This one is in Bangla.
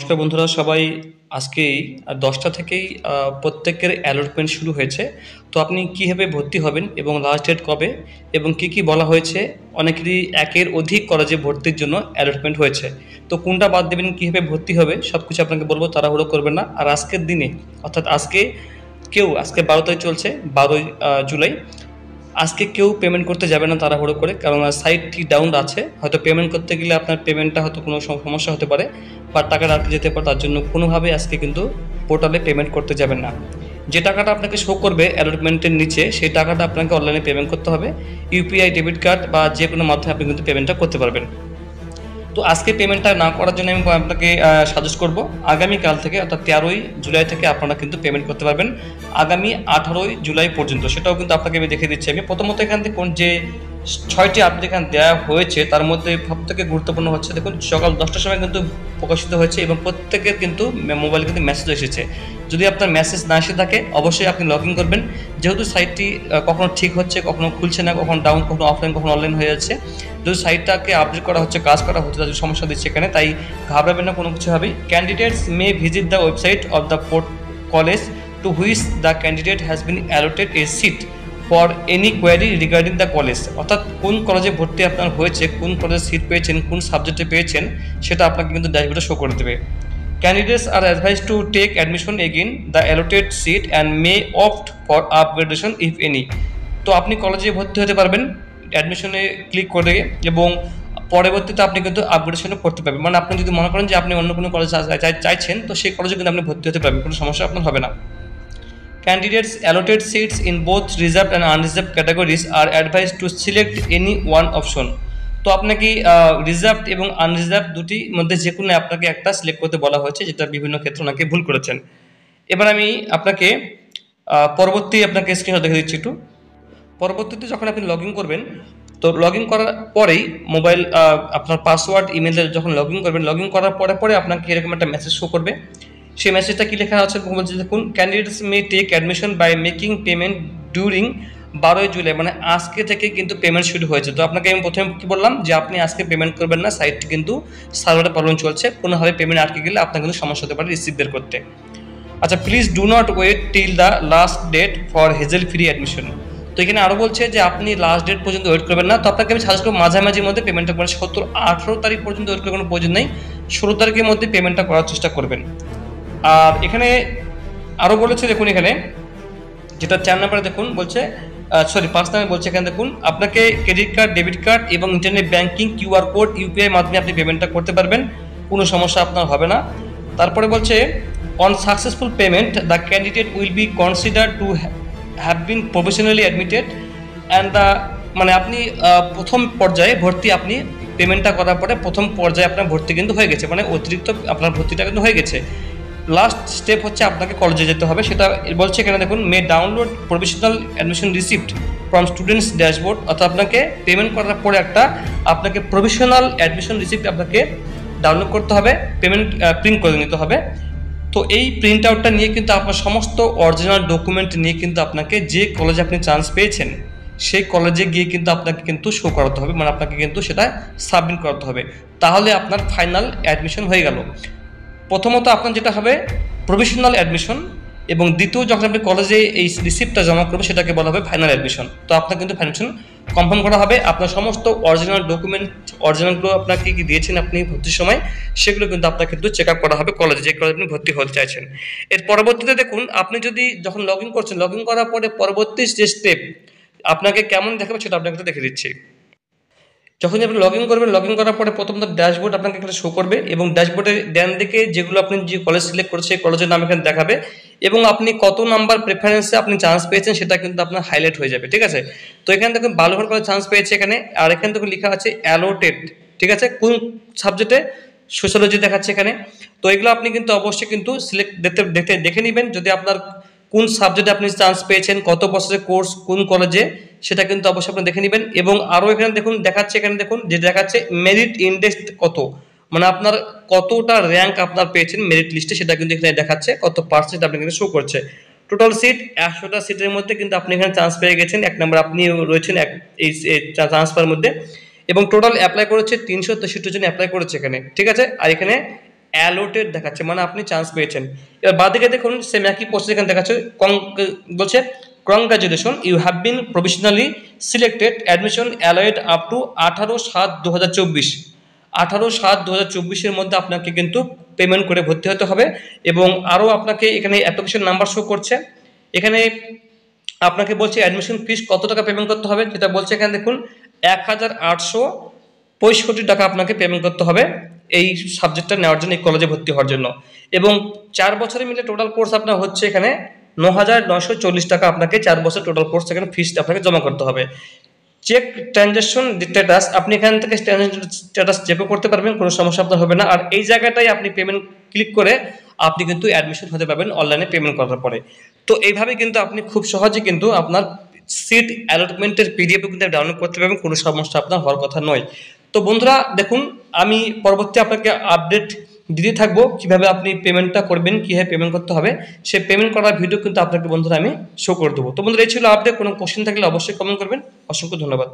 নমস্কার বন্ধুরা সবাই। আজকেই 10টা থেকেই প্রত্যেকের অ্যালটমেন্ট শুরু হয়েছে। তো আপনি কীভাবে ভর্তি হবেন এবং লাস্ট ডেট কবে এবং কি কি বলা হয়েছে। অনেকেরই একের অধিক কলেজে ভর্তির জন্য অ্যালটমেন্ট হয়েছে। তো কোনটা বাদ দেবেন, কীভাবে ভর্তি হবে সব কিছু আপনাকে বলবো, তাড়াহুড়ো করবেন না। আর আজকের দিনে অর্থাৎ আজকে 12 তারিখ চলছে, 12 জুলাই। আজকে কেউ পেমেন্ট করতে যাবে না তাড়াহুড়ো করে, কারণ সাইটটি ডাউন আছে। হয়তো পেমেন্ট করতে গেলে আপনার পেমেন্টটা হয়তো কোনো সমস্যা হতে পারে বা টাকাটা আটকে যেতে পারে। তার জন্য কোনোভাবে আজকে কিন্তু পোর্টালে পেমেন্ট করতে যাবেন না। যে টাকাটা আপনাকে শো করবে অ্যালটমেন্টের নিচে, সেই টাকাটা আপনাকে অনলাইনে পেমেন্ট করতে হবে। ইউপিআই, ডেবিট কার্ড বা যে কোনো মাধ্যমে আপনি কিন্তু পেমেন্টটা করতে পারবেন। তো আজকে পেমেন্টটা না করার জন্য আমি আপনাকে সাজেস্ট করব, আগামীকাল থেকে অর্থাৎ 13ই জুলাই থেকে আপনারা কিন্তু পেমেন্ট করতে পারবেন আগামী 18ই জুলাই পর্যন্ত। সেটাও কিন্তু আপনাকে আমি দেখে দিচ্ছি। আমি প্রথমত এখান থেকে যে 6টি আপডেট এখানে দেওয়া হয়েছে, তার মধ্যে সবথেকে গুরুত্বপূর্ণ হচ্ছে, দেখুন সকাল 10টার সময় কিন্তু প্রকাশিত হয়েছে এবং প্রত্যেকের কিন্তু মোবাইলে কিন্তু মেসেজ এসেছে। যদি আপনার মেসেজ না এসে থাকে অবশ্যই আপনি লগ ইন করবেন, যেহেতু সাইটটি কখনো ঠিক হচ্ছে, কখনো খুলছে না, কখনো ডাউন, কখনো অফলাইন, কখনো অনলাইন হয়ে যাচ্ছে। যদি সাইটটাকে আপডেট করা হচ্ছে, কাজ করা হচ্ছে, তাদের সমস্যা দিচ্ছে এখানে, তাই ঘাবড়াবেন না কোনো কিছু হবে। Candidates may visit the website of the college to which the candidate has been allotted a seat for any query regarding the college. অর্থাৎ কোন কলেজে ভর্তি আপনার হয়েছে, কোন কলেজে সিট পেয়েছেন, কোন সাবজেক্টে পেয়েছেন, সেটা আপনাকে কিন্তু ড্যাশবোর্ডে শো করে দেবে। Candidates are advised to take admission again the allotted seat and may opt for upgradation if any. তো আপনি কলেজে ভর্তি হতে পারবেন অ্যাডমিশনে ক্লিক করে, এবং পরবর্তীতে আপনি কিন্তু আপগ্রেডেশনও করতে পারবেন। মানে আপনি যদি মনে করেন যে আপনি অন্য কোনো কলেজে চাইছেন, তো সেই কলেজে কিন্তু আপনি ভর্তি হতে পারবেন, কোনো সমস্যা আপনার হবে না। Candidates allotted seats in both reserved and unreserved categories are advised to select any one option. তো আপনাকে রিজার্ভড এবং আনরিজার্ভ দুটির মধ্যে যে কোনো আপনাকে একটা সিলেক্ট করতে বলা হয়েছে, যেটা বিভিন্ন ক্ষেত্রে ওনাকে ভুল করেছেন। এবার আমি আপনাকে পরবর্তী আপনাকে স্ক্রিনশট দেখে দিচ্ছি একটু। পরবর্তীতে যখন আপনি লগ ইন করবেন, তো লগ ইন করার পরেই মোবাইল আপনার পাসওয়ার্ড ইমেলে যখন লগ ইন করবেন, লগ ইন করার পরে আপনাকে এরকম একটা মেসেজ শো করবে। সেই মেসেজটা কি লেখা আছে বলছে, দেখুন, candidates may take admission by making payment during 12ই জুলাই, মানে আজকে থেকে কিন্তু পেমেন্ট শুরু হয়েছে। তো আপনাকে আমি প্রথমে কি বললাম যে আপনি আজকে পেমেন্ট করবেন না, সাইটটি কিন্তু সার্ভারের প্রবলেম চলছে, কোনোভাবে পেমেন্ট আটকে গেলে আপনার কিন্তু সমস্যা হতে পারে রিসিভ বের করতে। আচ্ছা, please do not wait till the last date for hassle free admission. তো এখানে আরও বলছে যে আপনি লাস্ট ডেট পর্যন্ত ওয়েট করবেন না। তো আপনাকে আমি সাজেস্ট করব মাঝামাঝির মধ্যে পেমেন্টটা করেন। 18 তারিখ পর্যন্ত ওয়েট করার কোনো প্রয়োজন নেই, 16 তারিখের মধ্যে পেমেন্টটা করার চেষ্টা করবেন। আর এখানে আরও বলেছে, দেখুন এখানে যেটা 4 নম্বরে দেখুন বলছে, 5 নম্বরে বলছে, এখানে দেখুন আপনাকে ক্রেডিট কার্ড, ডেবিট কার্ড এবং internet banking, QR code, UPI মাধ্যমে আপনি পেমেন্টটা করতে পারবেন, কোনো সমস্যা আপনার হবে না। তারপরে বলছে, on successful payment the candidate will be consider to have been professionally admitted and the, মানে আপনি প্রথম পর্যায়ে ভর্তি, আপনি পেমেন্টটা করার পরে প্রথম পর্যায়ে আপনার ভর্তি কিন্তু হয়ে গেছে, মানে অতিরিক্ত আপনার ভর্তিটা কিন্তু হয়ে গেছে। লাস্ট স্টেপ হচ্ছে আপনাকে কলেজে যেতে হবে, সেটা বলছে এখানে দেখুন, may download professional admission receipt from students dashboard. অর্থাৎ আপনাকে পেমেন্ট করার পরে আপনাকে প্রফেশনাল অ্যাডমিশন রিসিপ্ট আপনাকে ডাউনলোড করতে হবে, পেমেন্ট প্রিন্ট করে নিতে হবে। তো এই প্রিন্ট আউটটা নিয়ে কিন্তু আপনার সমস্ত অরিজিনাল ডকুমেন্ট নিয়ে কিন্তু আপনাকে যে কলেজে আপনি চান্স পেয়েছেন সেই কলেজে গিয়ে কিন্তু আপনাকে কিন্তু শো করাতে হবে, মানে আপনাকে কিন্তু সেটা সাবমিট করাতে হবে, তাহলে আপনার ফাইনাল অ্যাডমিশন হয়ে গেল। প্রথমত আপনার যেটা হবে প্রফেশনাল অ্যাডমিশন, এবং দ্বিতীয় যখন আপনি কলেজে এই রিসিপ্টটা জমা করবে সেটাকে বলা হবে ফাইনাল অ্যাডমিশন। তো আপনার কিন্তু অ্যাডমিশন কনফার্ম করা হবে, আপনার সমস্ত অরিজিনালগুলো আপনাকে কি দিয়েছেন আপনি ভর্তির সময়, সেগুলো কিন্তু আপনাকে কিন্তু চেক আপ করা হবে কলেজে, যে কলেজে আপনি ভর্তি হতে চাইছেন। এর পরবর্তীতে দেখুন, আপনি যদি যখন লগ ইন করছেন, লগ ইন করার পরে পরবর্তী যে স্টেপ আপনাকে কেমন দেখাবে সেটা আপনাকে একটু দেখে দিচ্ছি। যখন আপনি লগ ইন করবেন, লগ ইন করার পরে প্রথমত ড্যাশবোর্ড আপনাকে এখানে শো করবে, এবং ড্যাশবোর্ডের ডান দিকে যেগুলো আপনি যে কলেজ সিলেক্ট করেছে সেই কলেজের নাম এখানে দেখাবে, এবং আপনি কত নাম্বার প্রেফারেন্সে আপনি চান্স পেয়েছেন সেটা কিন্তু আপনার হাইলাইট হয়ে যাবে, ঠিক আছে। তো এখানে দেখুন বালুরঘাট কলেজ চান্স পেয়েছে এখানে, আর এখানে দেখুন লেখা আছে অ্যালোটেড, ঠিক আছে, কোন সাবজেক্টে, সোশ্যোলজি দেখাচ্ছে এখানে। তো এগুলো আপনি কিন্তু অবশ্যই কিন্তু সিলেক্ট দেখে নেবেন, যদি আপনার কোন সাবজেক্টে আপনি চান্স পেয়েছেন, কত বছরের কোর্স, কোন কলেজে, সেটা কিন্তু অবশ্যই আপনি দেখে নেবেন। এবং আরও এখানে দেখুন দেখাচ্ছে, এখানে দেখুন যে দেখাচ্ছে মেরিট ইন্ডেক্স কত, মানে আপনার কতটা র্যাঙ্ক আপনার পেয়েছেন মেরিট লিস্টে, সেটা কিন্তু এখানে দেখাচ্ছে, কত পার্সেন্ট আপনি এখানে শো করছে। টোটাল সিট 100টা সিটের মধ্যে কিন্তু আপনি এখানে চান্স পেয়ে গেছেন, 1 নম্বর আপনি রয়েছেন এই চান্স পাওয়ার মধ্যে, এবং টোটাল অ্যাপ্লাই করেছে 363 জন অ্যাপ্লাই করেছে এখানে, ঠিক আছে। আর এখানে অ্যালোটেড দেখাচ্ছে, মানে আপনি চান্স পেয়েছেন। এবার বাদিকে দেখুন সেম একই প্রসেস এখানে দেখাচ্ছে, বলছে congratulation you have been provisionally selected, admission allowed up to 18/7/2024। 18/7/2024 মধ্যে আপনাকে কিন্তু পেমেন্ট করে ভর্তি হতে হবে। এবং আরও আপনাকে এখানে অ্যাপ্লিকেশন নাম্বার শো করছে, এখানে আপনাকে বলছে অ্যাডমিশন ফিস কত টাকা পেমেন্ট করতে হবে, যেটা বলছে এখানে দেখুন 1865 টাকা আপনাকে পেমেন্ট করতে হবে এই সাবজেক্টটা নেওয়ার জন্য, এই কলেজে ভর্তি হওয়ার জন্য। এবং 4 বছরে মিলে টোটাল কোর্স আপনার হচ্ছে এখানে 9,940 টাকা আপনাকে 4 বছর টোটাল কোর্স এখানে ফিস আপনাকে জমা করতে হবে। চেক ট্রানজাকশন স্ট্যাটাস, আপনি এখান থেকে স্ট্যাটাস চেকও করতে পারবেন, কোনো সমস্যা আপনার হবে না। আর এই জায়গাটাই আপনি পেমেন্ট ক্লিক করে আপনি কিন্তু অ্যাডমিশন হতে পারবেন অনলাইনে পেমেন্ট করার পরে। তো এইভাবে কিন্তু আপনি খুব সহজে কিন্তু আপনার সিট অ্যালটমেন্টের পিডিএফও কিন্তু ডাউনলোড করতে পারবেন, কোনো সমস্যা আপনার হওয়ার কথা নয়। তো বন্ধুরা দেখুন, আমি পরবর্তী আপনাকে আপডেট দিতে থাকবো কীভাবে আপনি পেমেন্টটা করবেন, কীভাবে পেমেন্ট করতে হবে, সে পেমেন্ট করার ভিডিও কিন্তু আপনাকে বন্ধুরা আমি শো করে দেবো। তো বন্ধুরা এই ছিল আপডেট, কোনো কোশ্চেন থাকলে অবশ্যই কমেন্ট করবেন। অসংখ্য ধন্যবাদ।